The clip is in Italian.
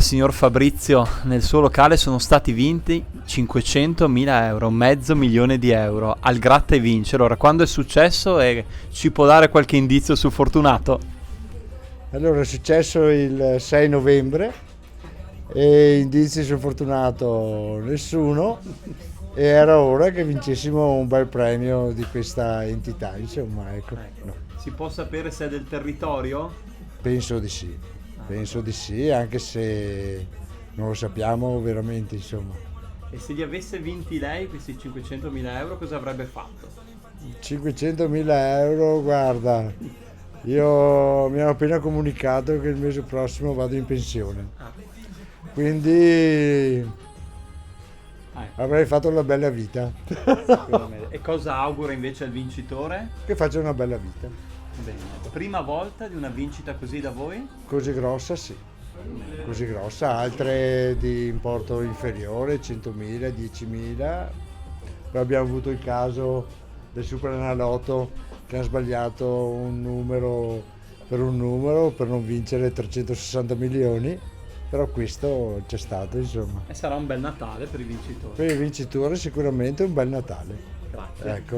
Signor Fabrizio, nel suo locale sono stati vinti 500.000 euro, mezzo milione di euro al gratta e vince. Allora, quando è successo e ci può dare qualche indizio su Fortunato? Allora è successo il 6 novembre e indizi su Fortunato nessuno e era ora che vincessimo un bel premio di questa entità, insomma, ecco. No, Si può sapere se è del territorio? penso di sì, anche se non lo sappiamo veramente, insomma. E se li avesse vinti lei questi 500.000 euro, cosa avrebbe fatto? 500.000 euro, guarda, io mi hanno appena comunicato che il mese prossimo vado in pensione, quindi avrei fatto una bella vita. Sicuramente. E cosa augura invece al vincitore? Che faccia una bella vita. Bene. Prima volta di una vincita così da voi? Così grossa, sì. Così grossa, altre di importo inferiore, 100.000, 10.000. Poi abbiamo avuto il caso del Superenalotto che hanno sbagliato un numero per non vincere 360 milioni, però questo c'è stato, insomma. E sarà un bel Natale per i vincitori. Per il vincitore sicuramente un bel Natale. Grazie. Ecco.